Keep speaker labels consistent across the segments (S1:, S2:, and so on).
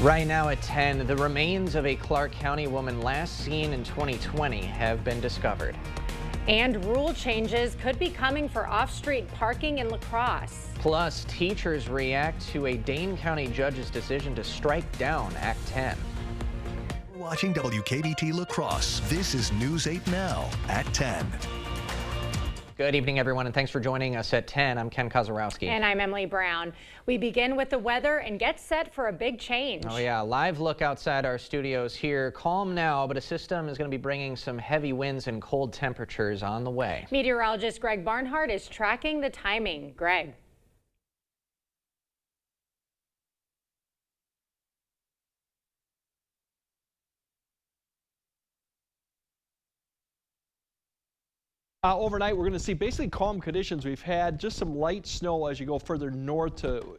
S1: Right now at 10, the remains of a Clark County woman last seen in 2020 have been discovered.
S2: And rule changes could be coming for off-street parking in La Crosse.
S1: Plus, teachers react to a Dane County judge's decision to strike down Act 10.
S3: Watching WKBT La Crosse. This is News 8 Now at 10.
S1: Good evening, everyone, and thanks for joining us at 10. I'm Ken Kozorowski.
S2: And I'm Emily Brown. We begin with the weather and get set for a big change.
S1: Oh, yeah. Live look outside our studios here. Calm now, but a system is going to be bringing some heavy winds and cold temperatures on the way.
S2: Meteorologist Greg Barnhart is tracking the timing. Greg.
S4: Overnight, we're going to see basically calm conditions. We've had just some light snow as you go further north to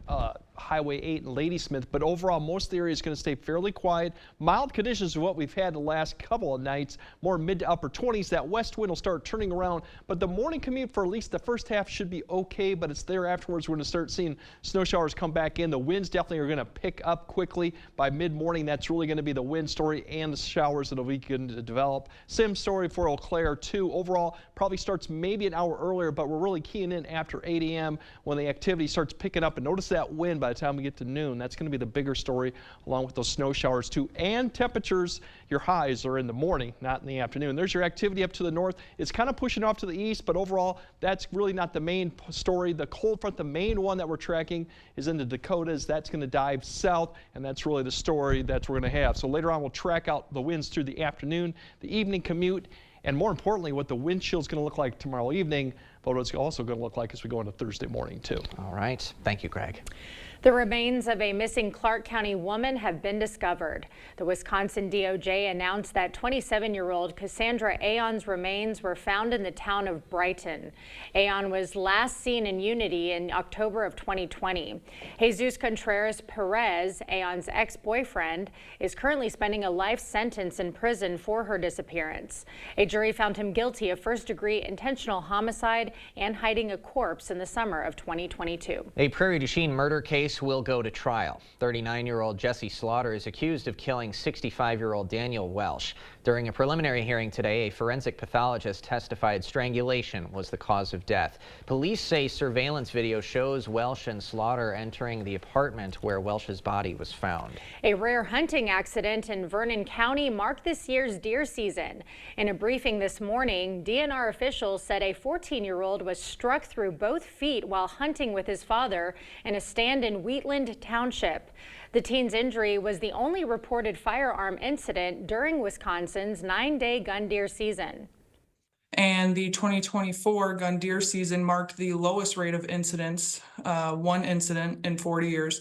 S4: Highway 8 and Ladysmith, but overall, most of the area is going to stay fairly quiet. Mild conditions is what we've had the last couple of nights, more mid to upper 20s. That west wind will start turning around, but the morning commute for at least the first half should be okay, but it's there afterwards. We're going to start seeing snow showers come back in. The winds definitely are going to pick up quickly by mid-morning. That's really going to be the wind story and the showers that will begin to develop. Same story for Eau Claire, too. Overall, probably starts maybe an hour earlier, but we're really keying in after 8 a.m. when the activity starts picking up. And notice that wind by the time we get to noon. That's going to be the bigger story, along with those snow showers too. And temperatures, your highs are in the morning, not in the afternoon. There's your activity up to the north. It's kind of pushing off to the east, but overall, that's really not the main story. The cold front, the main one that we're tracking, is in the Dakotas. That's going to dive south, and that's really the story that we're going to have. So later on, we'll track out the winds through the afternoon, the evening commute, and more importantly, what the wind chill is going to look like tomorrow evening, but what it's also going to look like as we go into Thursday morning, too.
S1: All right. Thank you, Greg.
S2: The remains of a missing Clark County woman have been discovered. The Wisconsin DOJ announced that 27-year-old Cassandra Aon's remains were found in the town of Brighton. Aon was last seen in Unity in October of 2020. Jesus Contreras Perez, Aon's ex-boyfriend, is currently spending a life sentence in prison for her disappearance. A jury found him guilty of first-degree intentional homicide and hiding a corpse in the summer of 2022.
S1: A Prairie du Chien murder case will go to trial. 39-year-old Jesse Slaughter is accused of killing 65-year-old Daniel Welsh. During a preliminary hearing today, a forensic pathologist testified strangulation was the cause of death. Police say surveillance video shows Welsh and Slaughter entering the apartment where Welsh's body was found.
S2: A rare hunting accident in Vernon County marked this year's deer season. In a briefing this morning, DNR officials said a 14-year-old was struck through both feet while hunting with his father in a stand in Wheatland Township. The teen's injury was the only reported firearm incident during Wisconsin's 9-day gun deer season.
S5: And the 2024 gun deer season marked the lowest rate of incidents, one incident in 40 years.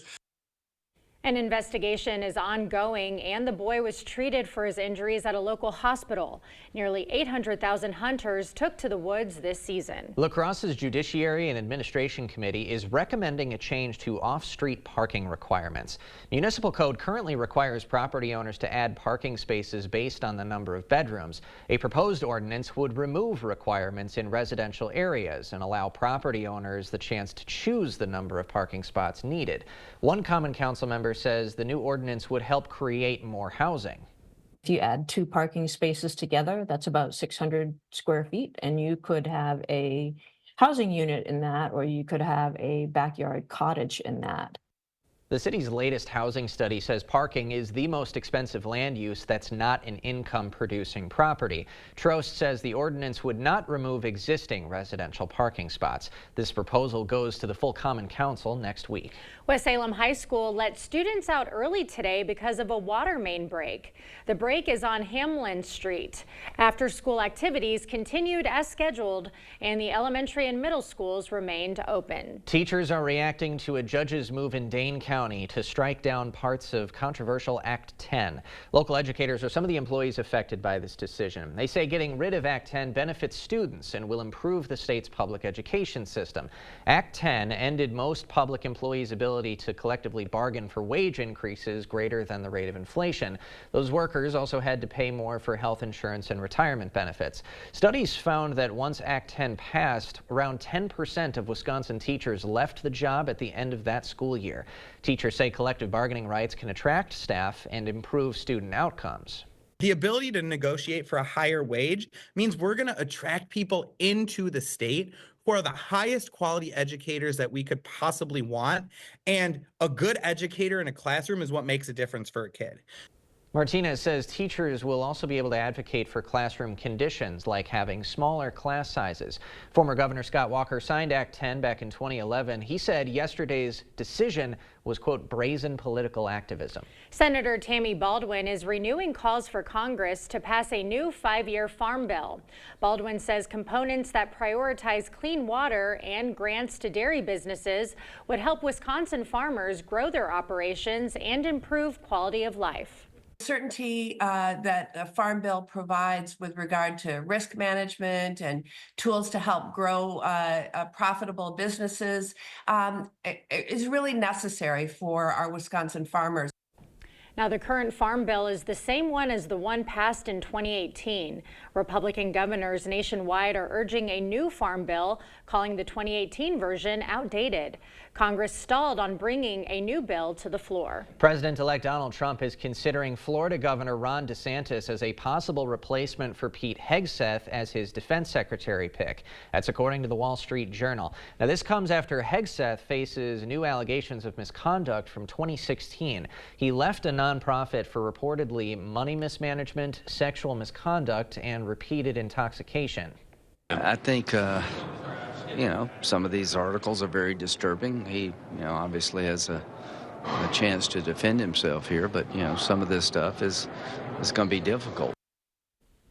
S2: An investigation is ongoing, and the boy was treated for his injuries at a local hospital. Nearly 800,000 hunters took to the woods this season.
S1: La Crosse's Judiciary and Administration Committee is recommending a change to off-street parking requirements. Municipal code currently requires property owners to add parking spaces based on the number of bedrooms. A proposed ordinance would remove requirements in residential areas and allow property owners the chance to choose the number of parking spots needed. One Common Council member says the new ordinance would help create more housing.
S6: If you add 2 parking spaces together, that's about 600 square feet, and you could have a housing unit in that, or you could have a backyard cottage in that.
S1: The city's latest housing study says parking is the most expensive land use that's not an income-producing property. Trost says the ordinance would not remove existing residential parking spots. This proposal goes to the full Common Council next week.
S2: West Salem High School let students out early today because of a water main break. The break is on Hamlin Street. After-school activities continued as scheduled, and the elementary and middle schools remained open.
S1: Teachers are reacting to a judge's move in Dane County to strike down parts of controversial Act 10. Local educators are some of the employees affected by this decision. They say getting rid of Act 10 benefits students and will improve the state's public education system. Act 10 ended most public employees' ability to collectively bargain for wage increases greater than the rate of inflation. Those workers also had to pay more for health insurance and retirement benefits. Studies found that once Act 10 passed, around 10% of Wisconsin teachers left the job at the end of that school year. Teachers say collective bargaining rights can attract staff and improve student outcomes.
S7: The ability to negotiate for a higher wage means we're going to attract people into the state who are the highest quality educators that we could possibly want. And a good educator in a classroom is what makes a difference for a kid.
S1: Martinez says teachers will also be able to advocate for classroom conditions like having smaller class sizes. Former Governor Scott Walker signed Act 10 back in 2011. He said yesterday's decision was, quote, brazen political activism.
S2: Senator Tammy Baldwin is renewing calls for Congress to pass a new 5-year farm bill. Baldwin says components that prioritize clean water and grants to dairy businesses would help Wisconsin farmers grow their operations and improve quality of life.
S8: Certainty that the Farm Bill provides with regard to risk management and tools to help grow profitable businesses is really necessary for our Wisconsin farmers.
S2: Now, the current farm bill is the same one as the one passed in 2018. Republican governors nationwide are urging a new farm bill, calling the 2018 version outdated. Congress stalled on bringing a new bill to the floor.
S1: President-elect Donald Trump is considering Florida Governor Ron DeSantis as a possible replacement for Pete Hegseth as his defense secretary pick. That's according to the Wall Street Journal. Now, this comes after Hegseth faces new allegations of misconduct from 2016. He left a nonprofit for reportedly money mismanagement, sexual misconduct, and repeated intoxication.
S9: I think, some of these articles are very disturbing. He, obviously has a chance to defend himself here, but, some of this stuff is going to be difficult.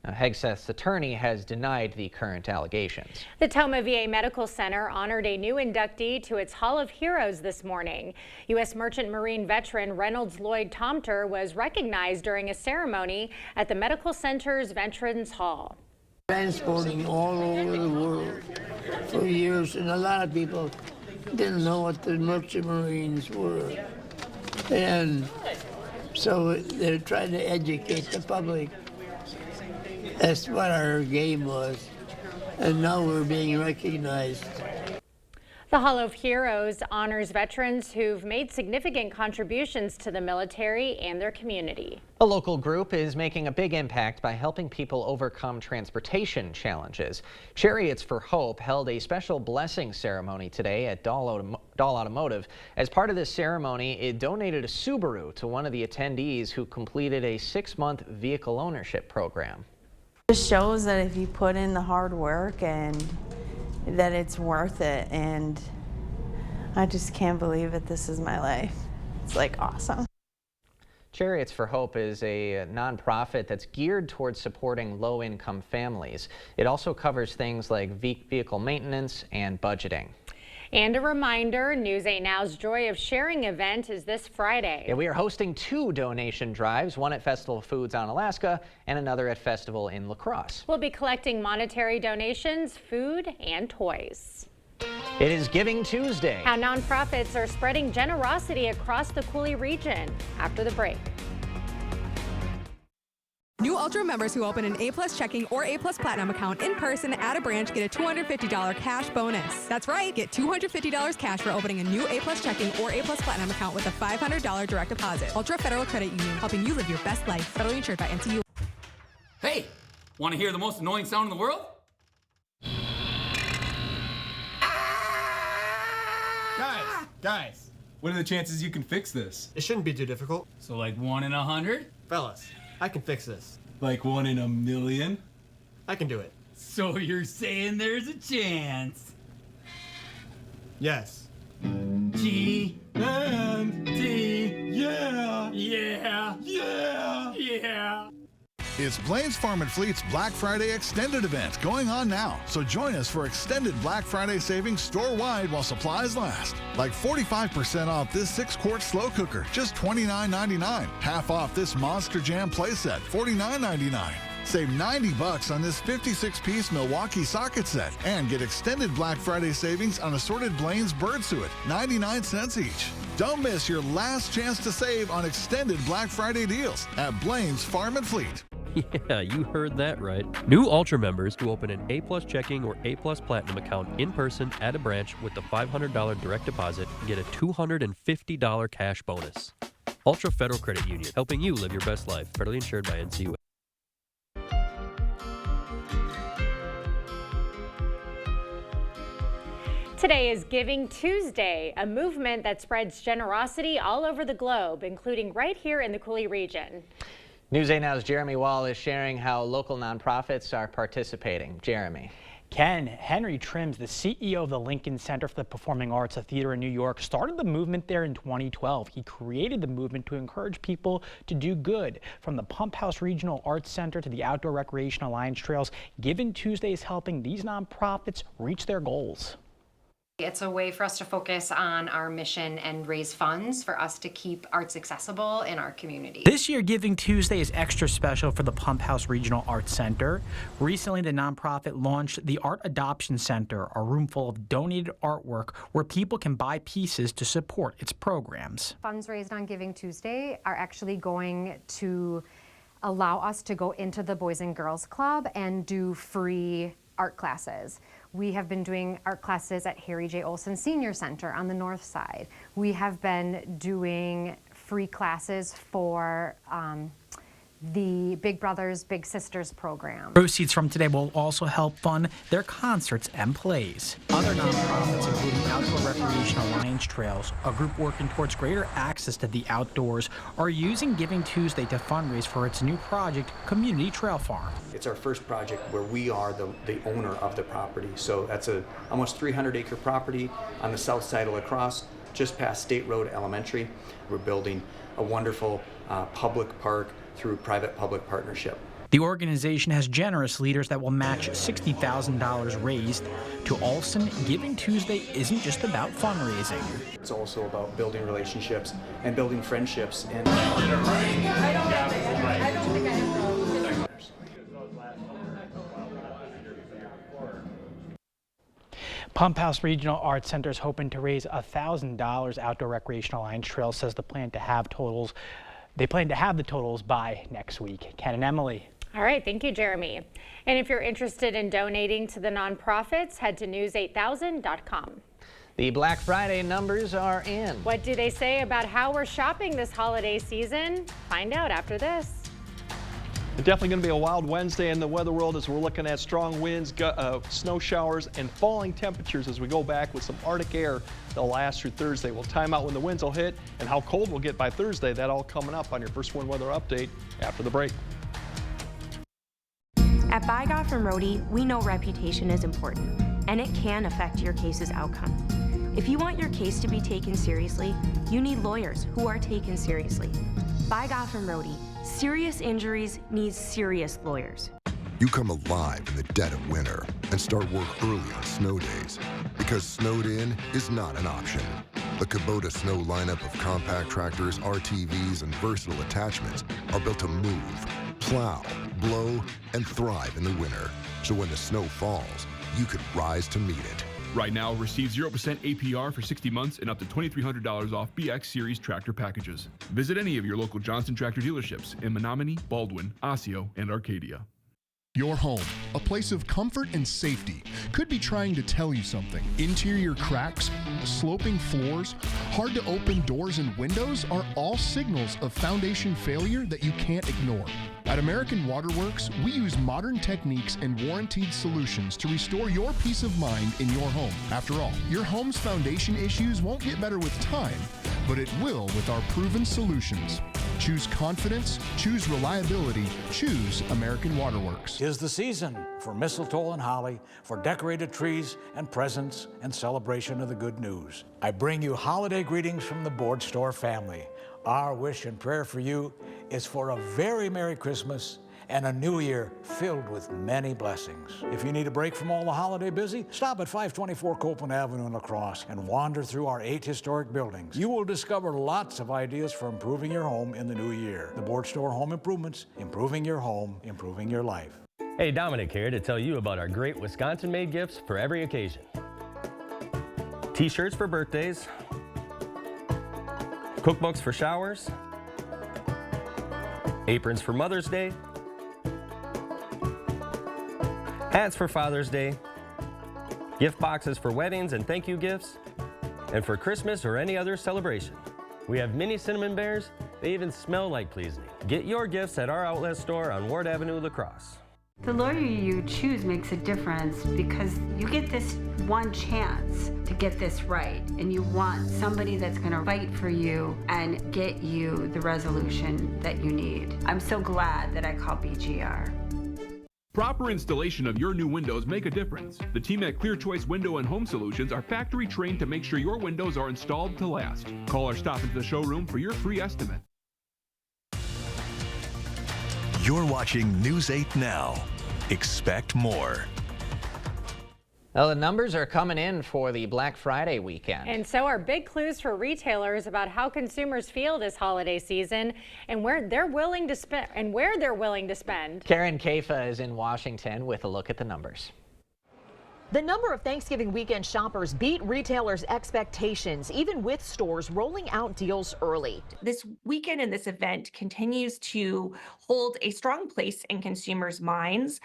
S1: Now, Hegseth's attorney has denied the current allegations.
S2: The Toma VA Medical Center honored a new inductee to its Hall of Heroes this morning. U.S. Merchant Marine veteran Reynolds Lloyd Tomter was recognized during a ceremony at the medical center's Veterans Hall.
S10: Transporting all over the world for years, and a lot of people didn't know what the Merchant Marines were. And so they're trying to educate the public. That's what our game was. And now we're being recognized.
S2: The Hall of Heroes honors veterans who've made significant contributions to the military and their community.
S1: A local group is making a big impact by helping people overcome transportation challenges. Chariots for Hope held a special blessing ceremony today at Dahl Automotive. As part of this ceremony, it donated a Subaru to one of the attendees who completed a 6-month vehicle ownership program.
S11: It shows that if you put in the hard work and that it's worth it, and I just can't believe it. This is my life. It's like awesome.
S1: Chariots for Hope is a nonprofit that's geared towards supporting low-income families. It also covers things like vehicle maintenance and budgeting.
S2: And a reminder, News 8 Now's Joy of Sharing event is this Friday.
S1: Yeah, we are hosting 2 donation drives, one at Festival of Foods on Alaska and another at Festival in La Crosse.
S2: We'll be collecting monetary donations, food, and toys.
S1: It is Giving Tuesday.
S2: How nonprofits are spreading generosity across the Coulee region after the break.
S12: New Ultra members who open an A+ checking or A+ platinum account in person at a branch get a $250 cash bonus. That's right, get $250 cash for opening a new A+ checking or A+ platinum account with a $500 direct deposit. Ultra Federal Credit Union, helping you live your best life. Federally insured by NCU.
S13: Hey, want to hear the most annoying sound in the world?
S14: Guys, what are the chances you can fix this?
S15: It shouldn't be too difficult.
S13: So like 1 in 100?
S15: Fellas, I can fix this.
S14: Like 1 in a million?
S15: I can do it.
S13: So you're saying there's a chance?
S15: Yes.
S13: G
S14: and
S13: D.
S14: Yeah.
S13: Yeah.
S14: Yeah.
S13: Yeah.
S16: It's Blain's Farm and Fleet's Black Friday Extended event going on now. So join us for extended Black Friday savings store-wide while supplies last. Like 45% off this 6-quart slow cooker, just $29.99. Half off this Monster Jam playset, $49.99. Save $90 on this 56-piece Milwaukee socket set and get extended Black Friday savings on assorted Blain's bird suet, 99 cents each. Don't miss your last chance to save on extended Black Friday deals at Blain's Farm and Fleet.
S17: Yeah, you heard that right. New Ultra members who open an A+ checking or A+ Platinum account in person at a branch with the $500 direct deposit get a $250 cash bonus. Ultra Federal Credit Union, helping you live your best life. Federally insured by NCUA.
S2: Today is Giving Tuesday, a movement that spreads generosity all over the globe, including right here in the Coulee region.
S1: News 8 Now's Jeremy Wall is sharing how local nonprofits are participating. Jeremy.
S18: Ken, Henry Trims, the CEO of the Lincoln Center for the Performing Arts, a theater in New York, started the movement there in 2012. He created the movement to encourage people to do good. From the Pump House Regional Arts Center to the Outdoor Recreation Alliance Trails, Giving Tuesday is helping these nonprofits reach their goals.
S19: It's a way for us to focus on our mission and raise funds for us to keep arts accessible in our community.
S18: This year, Giving Tuesday is extra special for the Pump House Regional Arts Center. Recently, the nonprofit launched the Art Adoption Center, a room full of donated artwork where people can buy pieces to support its programs.
S20: Funds raised on Giving Tuesday are actually going to allow us to go into the Boys and Girls Club and do free art classes. We have been doing art classes at Harry J. Olson Senior Center on the north side. We have been doing free classes for the Big Brothers Big Sisters program.
S18: Proceeds from today will also help fund their concerts and plays. Other nonprofits, including Outdoor Recreation Alliance Trails, a group working towards greater access to the outdoors, are using Giving Tuesday to fundraise for its new project, Community Trail Farm.
S21: It's our first project where we are the owner of the property. So that's a almost 300-acre property on the south side of La Crosse, just past State Road Elementary. We're building a wonderful public park through private-public partnership.
S18: The organization has generous leaders that will match $60,000 raised to Olson. Giving Tuesday isn't just about fundraising.
S21: It's also about building relationships and building friendships. And
S18: Pump House Regional Arts Center is hoping to raise $1,000. Outdoor Recreation Alliance Trails says they plan to have the totals by next week. Ken and Emily.
S2: All right, thank you, Jeremy. And if you're interested in donating to the nonprofits, head to news8000.com.
S1: The Black Friday numbers are in.
S2: What do they say about how we're shopping this holiday season? Find out after this.
S4: It's definitely going to be a wild Wednesday in the weather world as we're looking at strong winds, snow showers, and falling temperatures as we go back with some Arctic air that'll last through Thursday. We'll time out when the winds will hit and how cold we'll get by Thursday. That all coming up on your First One Weather Update after the break.
S22: At Bygoff and Rohde, we know reputation is important, and it can affect your case's outcome. If you want your case to be taken seriously, you need lawyers who are taken seriously. Bygoff and Rohde, serious injuries need serious lawyers.
S23: You come alive in the dead of winter and start work early on snow days because snowed in is not an option. The Kubota Snow lineup of compact tractors, RTVs, and versatile attachments are built to move, plow, blow, and thrive in the winter. So when the snow falls, you could rise to meet it.
S24: Right now, receive 0% APR for 60 months and up to $2,300 off BX Series tractor packages. Visit any of your local Johnson Tractor dealerships in Menominee, Baldwin, Osseo, and Arcadia.
S25: Your home, a place of comfort and safety, could be trying to tell you something. Interior cracks, sloping floors, hard to open doors and windows are all signals of foundation failure that you can't ignore. At American Waterworks, we use modern techniques and warranted solutions to restore your peace of mind in your home. After all, your home's foundation issues won't get better with time, but it will with our proven solutions. Choose confidence, choose reliability, choose American Waterworks.
S26: 'Tis the season for mistletoe and holly, for decorated trees and presents and celebration of the good news. I bring you holiday greetings from the Board Store family. Our wish and prayer for you is for a very Merry Christmas and a new year filled with many blessings. If you need a break from all the holiday busy, stop at 524 Copeland Avenue in La Crosse and wander through our 8 historic buildings. You will discover lots of ideas for improving your home in the new year. The Board Store Home Improvements, improving your home, improving your life.
S27: Hey, Dominic here to tell you about our great Wisconsin-made gifts for every occasion. T-shirts for birthdays, cookbooks for showers, aprons for Mother's Day, Hats for Father's Day, gift boxes for weddings and thank you gifts, and for Christmas or any other celebration. We have mini cinnamon bears. They even smell like pleasing. Get your gifts at our outlet store on Ward Avenue, La Crosse.
S3: The lawyer you choose makes a difference because you get this one chance to get this right, and you want somebody that's going to fight for you and get you the resolution that you need. I'm so glad that I called BGR.
S24: Proper installation of your new windows make a difference. The team at Clear Choice Window and Home Solutions are factory trained to make sure your windows are installed to last. Call or stop into the showroom for your free estimate.
S5: You're watching News 8 Now. Expect more.
S1: Well, the numbers are coming in for the Black Friday weekend.
S2: And so are big clues for retailers about how consumers feel this holiday season and where they're willing to spend.
S1: Karen Kafa is in Washington with a look at the numbers.
S6: The number of Thanksgiving weekend shoppers beat retailers' expectations, even with stores rolling out deals early.
S7: This weekend and this event continues to hold a strong place in consumers' minds,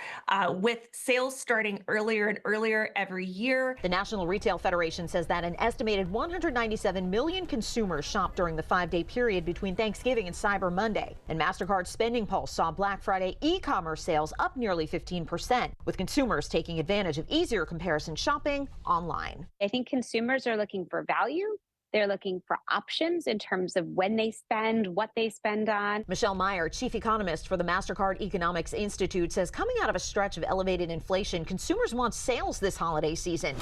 S7: with sales starting earlier and earlier every year.
S6: The National Retail Federation says that an estimated 197 million consumers shopped during the 5-day period between Thanksgiving and Cyber Monday. And MasterCard's Spending Pulse saw Black Friday e-commerce sales up nearly 15%, with consumers taking advantage of easier comparison shopping online.
S8: I think consumers are looking for value. They're looking for options in terms of when they spend, what they spend on.
S6: Michelle Meyer, chief economist for the MasterCard Economics Institute, says coming out of a stretch of elevated inflation, consumers want sales this holiday season,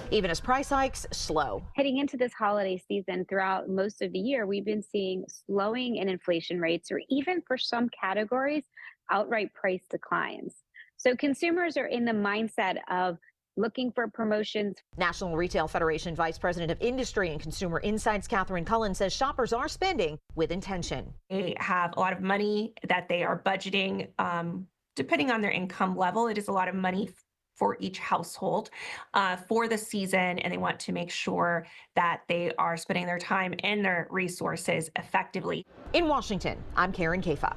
S6: even as price hikes slow.
S8: Heading into this holiday season, throughout most of the year, we've been seeing slowing in inflation rates, or even for some categories, outright price declines. So consumers are in the mindset of looking for promotions.
S6: National Retail Federation Vice President of Industry and Consumer Insights, Catherine Cullen, says shoppers are spending with intention.
S7: They have a lot of money that they are budgeting, depending on their income level. It is a lot of money for each household for the season, and they want to make sure that they are spending their time and their resources effectively.
S6: In Washington, I'm Karen Kafa.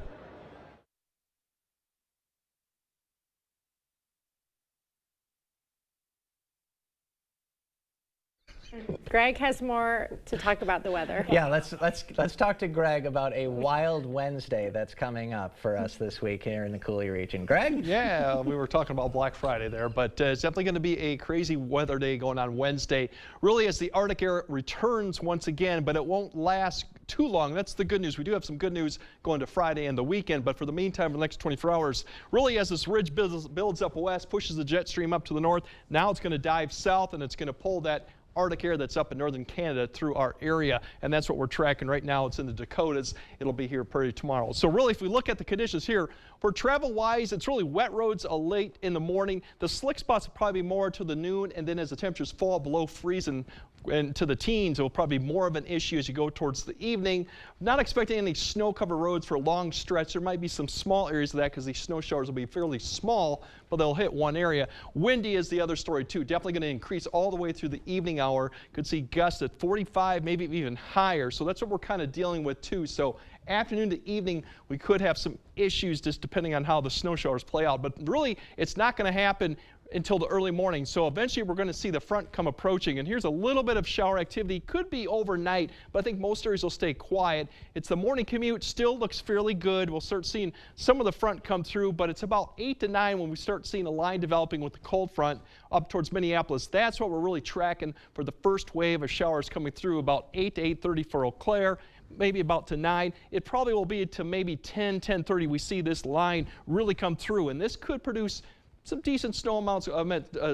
S2: Greg has more to talk about the weather.
S1: Yeah, let's talk to Greg about a wild Wednesday that's coming up for us this week here in the Coulee region. Greg?
S4: Yeah, we were talking about Black Friday there, but it's definitely going to be a crazy weather day going on Wednesday. Really, as the Arctic air returns once again, but it won't last too long. That's the good news. We do have some good news going to Friday and the weekend, but for the meantime, for the next 24 hours, really as this ridge builds up west, pushes the jet stream up to the north, now it's going to dive south and it's going to pull that Arctic air that's up in northern Canada through our area, and that's what we're tracking right now. It's in the Dakotas. It'll be here pretty tomorrow. So really, if we look at the conditions here, for travel-wise, it's really wet roads late in the morning. The slick spots will probably be more to the noon, and then as the temperatures fall below freezing and to the teens, it will probably be more of an issue as you go towards the evening. Not expecting any snow-covered roads for a long stretch. There might be some small areas of that because these snow showers will be fairly small, but they'll hit one area. Windy is the other story too. Definitely going to increase all the way through the evening hour. Could see gusts at 45, maybe even higher. So that's what we're kind of dealing with too. So afternoon to evening, we could have some issues just depending on how the snow showers play out. But really, it's not going to happen until the early morning. So eventually we're going to see the front come approaching, and here's a little bit of shower activity. Could be overnight, but I think most areas will stay quiet. It's the morning commute, still looks fairly good. We'll start seeing some of the front come through, but it's about 8 to 9 when we start seeing a line developing with the cold front up towards Minneapolis. That's what we're really tracking for the first wave of showers coming through, about 8 to 8:30 for Eau Claire. Maybe about to 9. It probably will be to maybe 10, 10:30 we see this line really come through, and this could produce some decent snow amounts,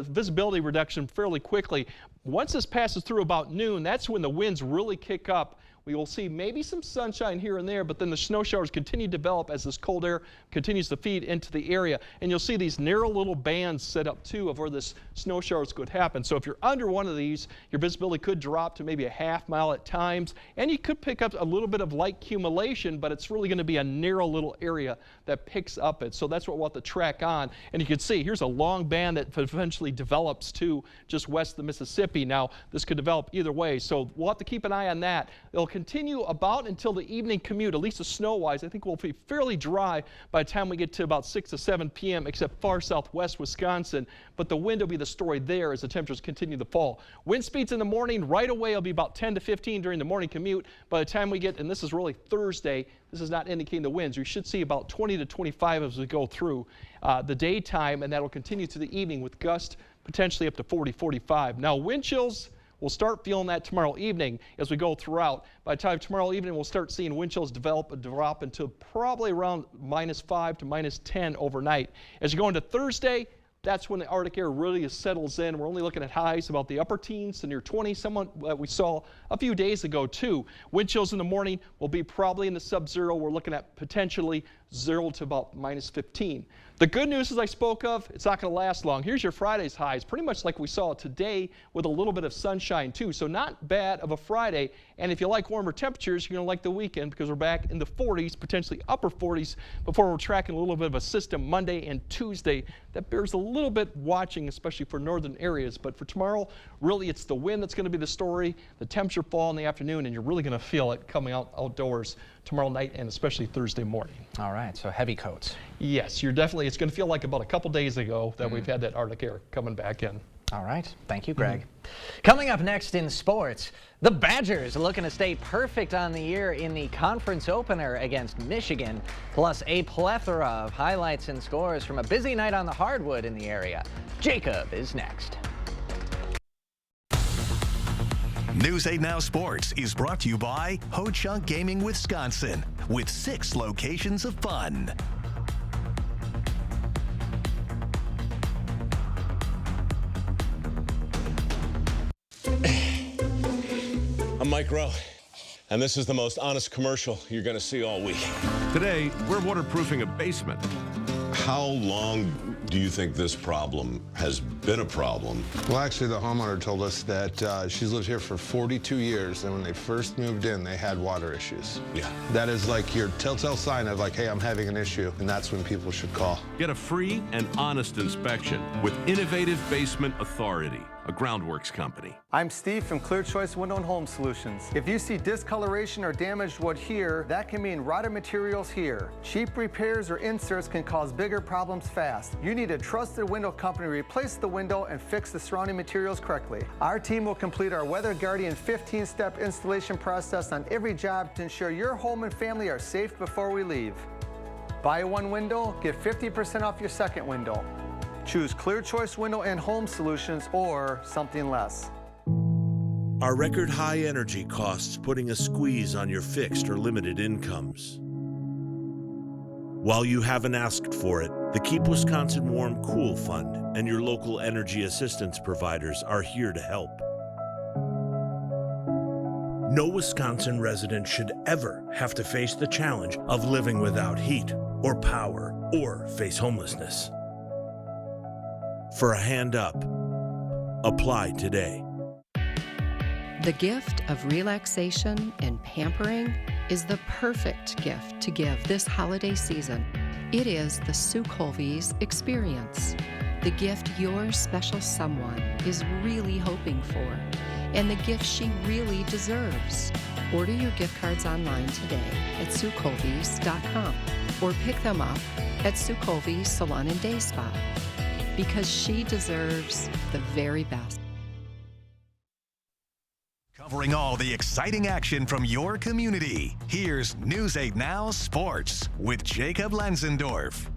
S4: visibility reduction fairly quickly. Once this passes through about noon, that's when the winds really kick up. We will see maybe some sunshine here and there, but then the snow showers continue to develop as this cold air continues to feed into the area. And you'll see these narrow little bands set up too of where this snow showers could happen. So if you're under one of these, your visibility could drop to maybe a half mile at times, and you could pick up a little bit of light accumulation, but it's really going to be a narrow little area that picks up it. So that's what we'll have to track on. And you can see here's a long band that eventually develops to just west of the Mississippi. chippy. Now, this could develop either way, so we'll have to keep an eye on that. It'll continue about until the evening commute, at least the snow-wise. I think we'll be fairly dry by the time we get to about 6 to 7 p.m., except far southwest Wisconsin. But the wind will be the story there as the temperatures continue to fall. Wind speeds in the morning, right away, will be about 10 to 15 during the morning commute. By the time we get, and this is really Thursday, this is not indicating the winds. We should see about 20 to 25 as we go through the daytime, and that'll continue to the evening with gusts potentially up to 40, 45. Now, wind chills, we'll start feeling that tomorrow evening as we go throughout. By the time tomorrow evening, we'll start seeing wind chills develop and drop into probably around -5 to -10 overnight. As you go into Thursday, that's when the Arctic air really settles in. We're only looking at highs about the upper teens to near 20, somewhat we saw a few days ago too. Wind chills in the morning will be probably in the sub-zero. We're looking at potentially 0 to about -15. The good news, as I spoke of, it's not going to last long. Here's your Friday's highs, pretty much like we saw today with a little bit of sunshine too. So not bad of a Friday. And if you like warmer temperatures, you're going to like the weekend because we're back in the 40s, potentially upper 40s, before we're tracking a little bit of a system Monday and Tuesday. That bears a little bit watching, especially for northern areas. But for tomorrow, really it's the wind that's going to be the story, the temperature fall in the afternoon, and you're really going to feel it coming outdoors tomorrow night and especially Thursday morning.
S1: All right, so heavy coats.
S4: Yes, it's going to feel like about a couple days ago that we've had that Arctic air coming back in.
S1: All right, thank you, Greg. Coming up next in sports, the Badgers looking to stay perfect on the year in the conference opener against Michigan, plus a plethora of highlights and scores from a busy night on the hardwood in the area. Jacob is next.
S5: News 8 Now Sports is brought to you by Ho Chunk Gaming Wisconsin, with 6 locations of fun.
S9: I'm Mike Rowe, and this is the most honest commercial you're going to see all week.
S10: Today, we're waterproofing a basement.
S11: How long do you think this problem has been a problem?
S12: Well, actually, the homeowner told us that she's lived here for 42 years, and when they first moved in, they had water issues.
S11: Yeah.
S12: That is like your telltale sign of like, hey, I'm having an issue, and that's when people should call.
S10: Get a free and honest inspection with Innovative Basement Authority, a Groundworks company.
S13: I'm Steve from Clear Choice Window and Home Solutions. If you see discoloration or damaged wood here, that can mean rotted materials here. Cheap repairs or inserts can cause bigger problems fast. You need a trusted window company to replace the window and fix the surrounding materials correctly. Our team will complete our Weather Guardian 15-step installation process on every job to ensure your home and family are safe before we leave. Buy one window, get 50% off your second window. Choose Clear Choice Window and Home Solutions or something less.
S14: Are record high energy costs putting a squeeze on your fixed or limited incomes? While you haven't asked for it, the Keep Wisconsin Warm Cool Fund and your local energy assistance providers are here to help. No Wisconsin resident should ever have to face the challenge of living without heat or power or face homelessness. For a hand up, apply today.
S15: The gift of relaxation and pampering is the perfect gift to give this holiday season. It is the Sue Colvey's experience, the gift your special someone is really hoping for, and the gift she really deserves. Order your gift cards online today at SueColveys.com or pick them up at Sue Colvey's Salon and Day Spa, because she deserves the very best.
S5: Covering all the exciting action from your community, here's News 8 Now Sports with Jacob Lenzendorf.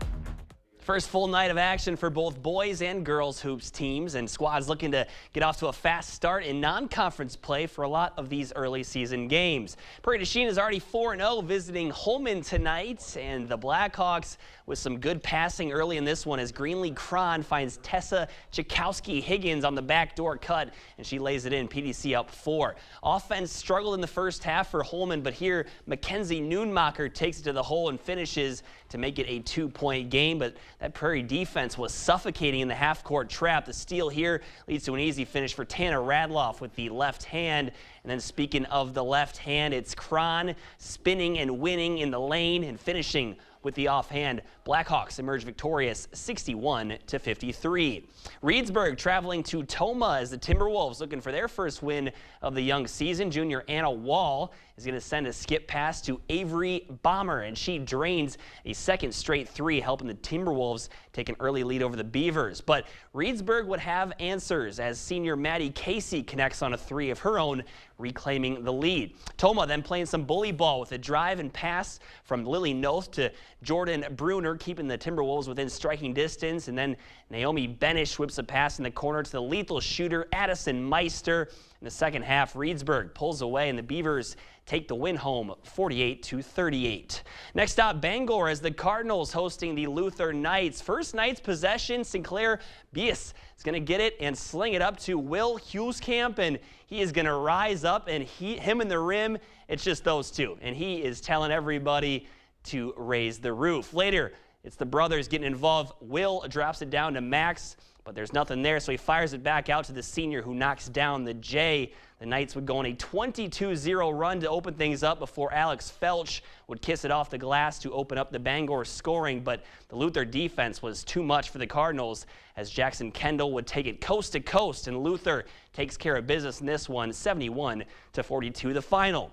S28: First full night of action for both boys and girls hoops teams, and squads looking to get off to a fast start in non-conference play for a lot of these early season games. Prairie du Chien is already 4-0 visiting Holmen tonight, and the Blackhawks with some good passing early in this one as Greenlee Cron finds Tessa Chakowski-Higgins on the backdoor cut, and she lays it in. PDC up 4. Offense struggled in the first half for Holmen, but here Mackenzie Noonmacher takes it to the hole and finishes to make it a 2-point game, but that Prairie defense was suffocating in the half-court trap. The steal here leads to an easy finish for Tanner Radloff with the left hand. And then speaking of the left hand, it's Cron spinning and winning in the lane and finishing with the offhand. Blackhawks emerge victorious 61-53. Reedsburg traveling to Toma as the Timberwolves looking for their first win of the young season. Junior Anna Wall is going to send a skip pass to Avery Bomber, and she drains a second straight three, helping the Timberwolves take an early lead over the Beavers. But Reedsburg would have answers as senior Maddie Casey connects on a three of her own, reclaiming the lead. Toma then playing some bully ball with a drive and pass from Lily Noth to Jordan Bruner, keeping the Timberwolves within striking distance. And then Naomi Benish whips a pass in the corner to the lethal shooter Addison Meister. In the second half, Reedsburg pulls away and the Beavers take the win home 48-38. Next up, Bangor as the Cardinals hosting the Luther Knights. First Knights possession, Sinclair Bias is going to get it and sling it up to Will Hughescamp, and he is going to rise up, and him and the rim, it's just those two. And he is telling everybody to raise the roof. Later, it's the brothers getting involved. Will drops it down to Max, but there's nothing there, so he fires it back out to the senior who knocks down the J. The Knights would go on a 22-0 run to open things up before Alex Felch would kiss it off the glass to open up the Bangor scoring, but the Luther defense was too much for the Cardinals as Jackson Kendall would take it coast to coast, and Luther takes care of business in this one, 71-42 the final.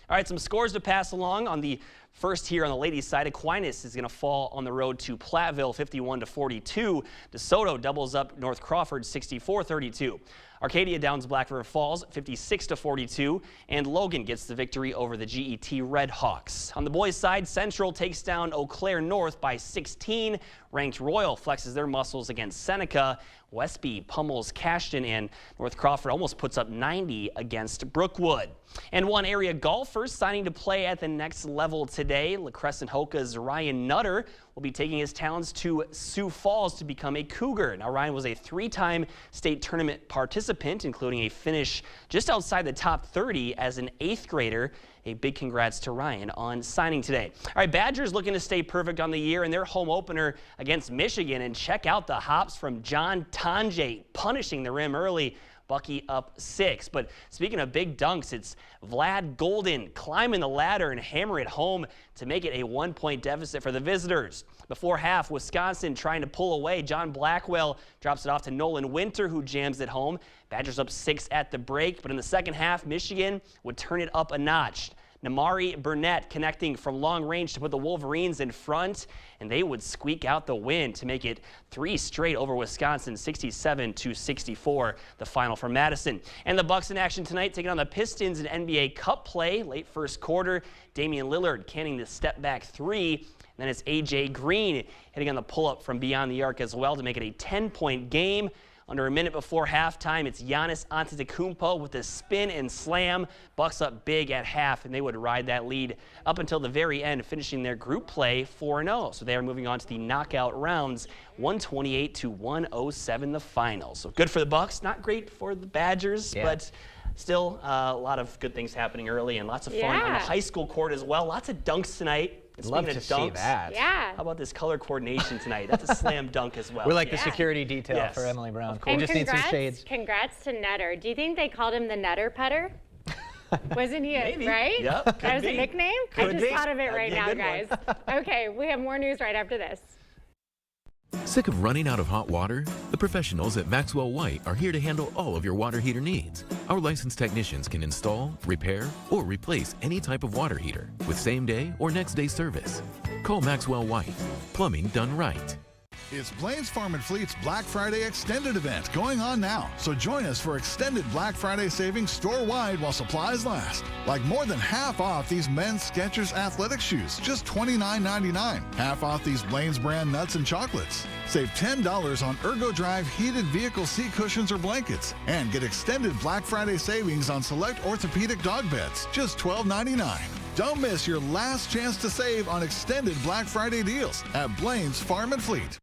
S28: All right, some scores to pass along. On the first here on the ladies' side, Aquinas is going to fall on the road to Platteville 51-42. DeSoto doubles up North Crawford 64-32. Arcadia downs Black River Falls 56-42, and Logan gets the victory over the GET Red Hawks. On the boys' side, Central takes down Eau Claire North by 16. Ranked Royal flexes their muscles against Seneca. Westby pummels Cashton, and North Crawford almost puts up 90 against Brookwood. And one area golfers signing to play at the next level today. La Crescent Hoka's Ryan Nutter will be taking his talents to Sioux Falls to become a Cougar. Now, Ryan was a three-time state tournament participant, including a finish just outside the top 30 as an 8th grader. A big congrats to Ryan on signing today. All right, Badgers looking to stay perfect on the year in their home opener against Michigan, and check out the hops from John Tonje, punishing the rim early. Bucky up 6. But speaking of big dunks, it's Vlad Golden climbing the ladder and hammer it home to make it a 1-point deficit for the visitors. Before half, Wisconsin trying to pull away. John Blackwell drops it off to Nolan Winter, who jams it home. Badgers up 6 at the break, but in the second half, Michigan would turn it up a notch. Namari Burnett connecting from long range to put the Wolverines in front, and they would squeak out the win to make it 3 straight over Wisconsin, 67-64, the final for Madison. And the Bucks in action tonight, taking on the Pistons in NBA Cup play. Late first quarter, Damian Lillard canning the step-back 3. And then it's A.J. Green hitting on the pull-up from beyond the arc as well to make it a 10-point game. Under a minute before halftime, it's Giannis Antetokounmpo with a spin and slam. Bucks up big at half, and they would ride that lead up until the very end, finishing their group play 4-0. So they are moving on to the knockout rounds, 128-107 the final. So good for the Bucks, not great for the Badgers, but still a lot of good things happening early and lots of fun on the high school court as well. Lots of dunks tonight.
S1: Love to see that.
S2: Yeah.
S28: How about this color coordination tonight? That's a slam dunk as well.
S1: We like the security detail for Emily Brown. We just need some shades.
S2: Congrats to Nutter. Do you think they called him the Nutter Putter? Wasn't he right?
S28: Yep,
S2: that was a nickname? I just thought of it right now,
S28: good
S2: guys. Okay, we have more news right after this.
S16: Sick of running out of hot water? The professionals at Maxwell White are here to handle all of your water heater needs. Our licensed technicians can install, repair, or replace any type of water heater with same-day or next-day service. Call Maxwell White. Plumbing done right.
S17: It's Blain's Farm and Fleet's Black Friday Extended event going on now. So join us for extended Black Friday savings store-wide while supplies last. Like more than half off these men's Skechers athletic shoes, just $29.99. Half off these Blain's brand nuts and chocolates. Save $10 on Ergo Drive heated vehicle seat cushions or blankets. And get extended Black Friday savings on select orthopedic dog beds, just $12.99. Don't miss your last chance to save on extended Black Friday deals at Blain's Farm and Fleet.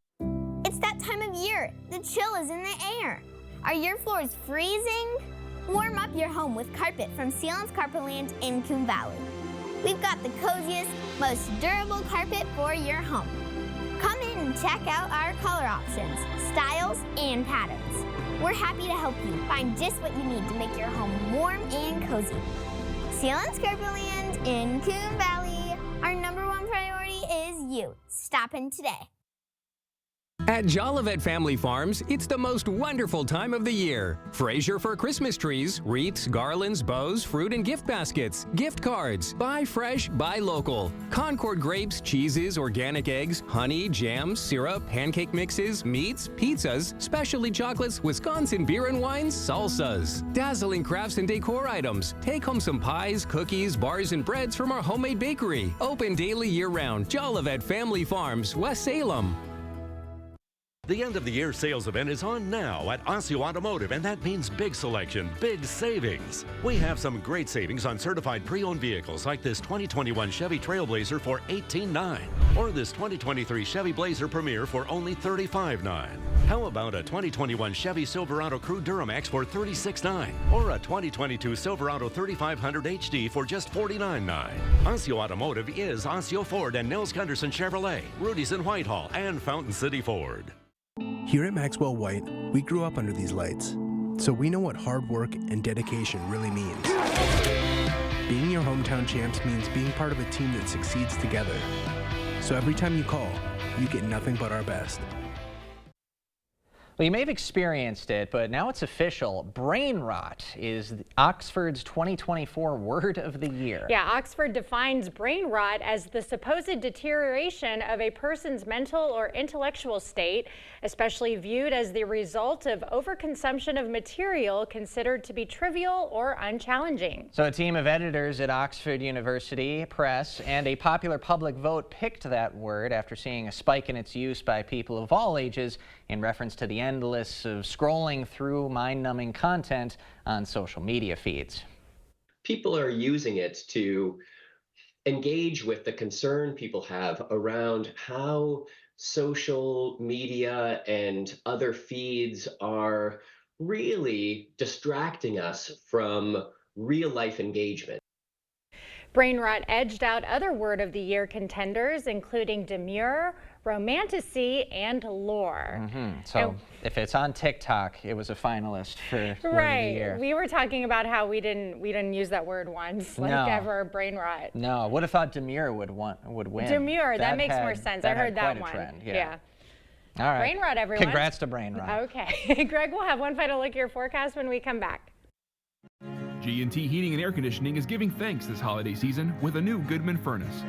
S18: It's that time of year. The chill is in the air. Are your floors freezing? Warm up your home with carpet from Sealands Carpetland in Coon Valley. We've got the coziest, most durable carpet for your home. Come in and check out our color options, styles, and patterns. We're happy to help you find just what you need to make your home warm and cozy. Sealands Carpetland in Coon Valley. Our #1 priority is as you. Stop in today.
S19: At Jolivet Family Farms, it's the most wonderful time of the year. Fraser for Christmas trees, wreaths, garlands, bows, fruit and gift baskets, gift cards. Buy fresh, buy local. Concord grapes, cheeses, organic eggs, honey, jams, syrup, pancake mixes, meats, pizzas, specialty chocolates, Wisconsin beer and wines, salsas. Dazzling crafts and decor items. Take home some pies, cookies, bars, and breads from our homemade bakery. Open daily year-round. Jolivet Family Farms, West Salem.
S20: The end of the year sales event is on now at Osseo Automotive, and that means big selection, big savings. We have some great savings on certified pre-owned vehicles like this 2021 Chevy Trailblazer for $18,900 or this 2023 Chevy Blazer Premier for only $35,900. How about a 2021 Chevy Silverado Crew Duramax for $36,900 or a 2022 Silverado 3500 HD for just $49,900? Osseo Automotive is Osseo Ford and Nels Gunderson Chevrolet, Rudy's in Whitehall, and Fountain City Ford.
S21: Here at Maxwell White, we grew up under these lights, so we know what hard work and dedication really means. Being your hometown champs means being part of a team that succeeds together. So every time you call, you get nothing but our best.
S1: Well, you may have experienced it, but now it's official. Brain rot is Oxford's 2024 word of the year.
S2: Yeah, Oxford defines brain rot as the supposed deterioration of a person's mental or intellectual state, especially viewed as the result of overconsumption of material considered to be trivial or unchallenging.
S1: So a team of editors at Oxford University Press and a popular public vote picked that word after seeing a spike in its use by people of all ages in reference to the endless of scrolling through mind-numbing content on social media feeds.
S22: People are using it to engage with the concern people have around how social media and other feeds are really distracting us from real-life engagement.
S2: Brain rot edged out other word of the year contenders, including demure, romanticy, and lore.
S1: So if it's on TikTok, it was a finalist for word of the year.
S2: We were talking about how we didn't use that word once, like ever, brain rot.
S1: No, would have thought demure would win.
S2: Demure, that makes more sense. I heard that
S1: quite
S2: one.
S1: A trend,
S2: Yeah.
S1: All right.
S2: Brain rot, everyone.
S1: Congrats to brain rot.
S2: Okay. Greg, we'll have one final look at your forecast when we come back.
S24: G&T Heating and Air Conditioning is giving thanks this holiday season with a new Goodman furnace.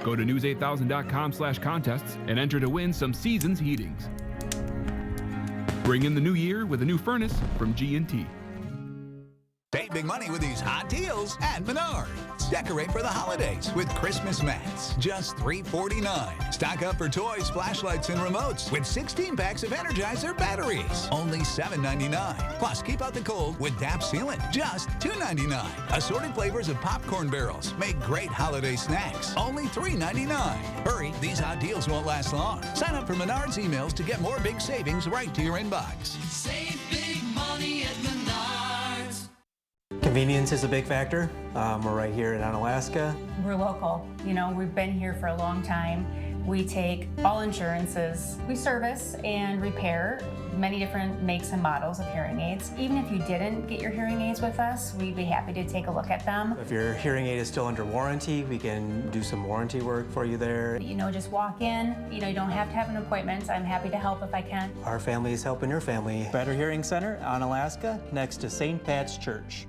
S24: Go to news8000.com/contests and enter to win some Seasons heatings. Bring in the new year with a new furnace from G&T.
S23: Save big money with these hot deals at Menards. Decorate for the holidays with Christmas mats, just $3.49. Stock up for toys, flashlights, and remotes with 16 packs of Energizer batteries, only $7.99. Plus, keep out the cold with DAP Sealant, just $2.99. Assorted flavors of popcorn barrels make great holiday snacks, only $3.99. Hurry, these hot deals won't last long. Sign up for Menards emails to get more big savings right to your inbox.
S25: Save big money at Menards.
S26: Convenience is a big factor. We're right here in Onalaska.
S27: We're local. You know, we've been here for a long time. We take all insurances. We service and repair many different makes and models of hearing aids. Even if you didn't get your hearing aids with us, we'd be happy to take a look at them.
S26: If your hearing aid is still under warranty, we can do some warranty work for you there.
S27: You know, just walk in. You know, you don't have to have an appointment. I'm happy to help if I can.
S26: Our family is helping your family.
S28: Better Hearing Center, Onalaska, next to St. Pat's Church.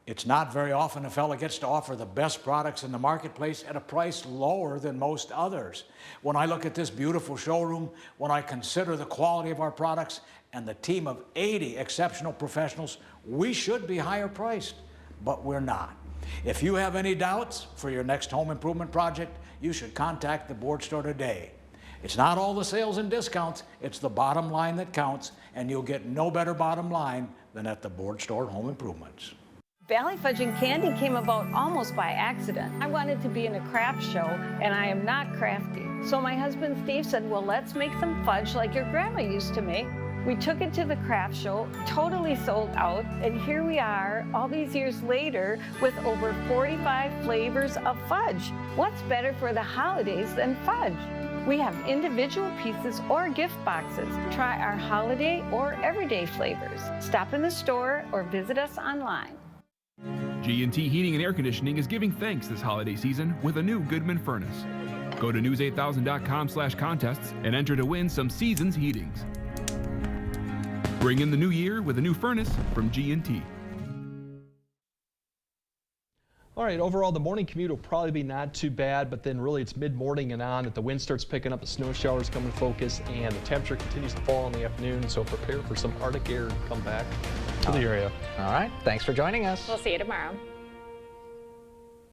S29: It's not very often a fella gets to offer the best products in the marketplace at a price lower than most others. When I look at this beautiful showroom, when I consider the quality of our products and the team of 80 exceptional professionals, we should be higher priced, but we're not. If you have any doubts for your next home improvement project, you should contact the Board Store today. It's not all the sales and discounts, it's the bottom line that counts, and you'll get no better bottom line than at the Board Store Home Improvements.
S30: Valley Fudge and Candy came about almost by accident. I wanted to be in a craft show, and I am not crafty. So my husband Steve said, well, let's make some fudge like your grandma used to make. We took it to the craft show, totally sold out, and here we are all these years later with over 45 flavors of fudge. What's better for the holidays than fudge? We have individual pieces or gift boxes. Try our holiday or everyday flavors. Stop in the store or visit us online.
S24: G&T Heating and Air Conditioning is giving thanks this holiday season with a new Goodman furnace. Go to news8000.com/contests and enter to win some Seasons heatings. Bring in the new year with a new furnace from G&T.
S3: All right, overall, the morning commute will probably be not too bad, but then really it's mid-morning and on that the wind starts picking up, the snow showers come in focus, and the temperature continues to fall in the afternoon, so prepare for some Arctic air to come back to the area.
S1: All right, thanks for joining us.
S2: We'll see you tomorrow.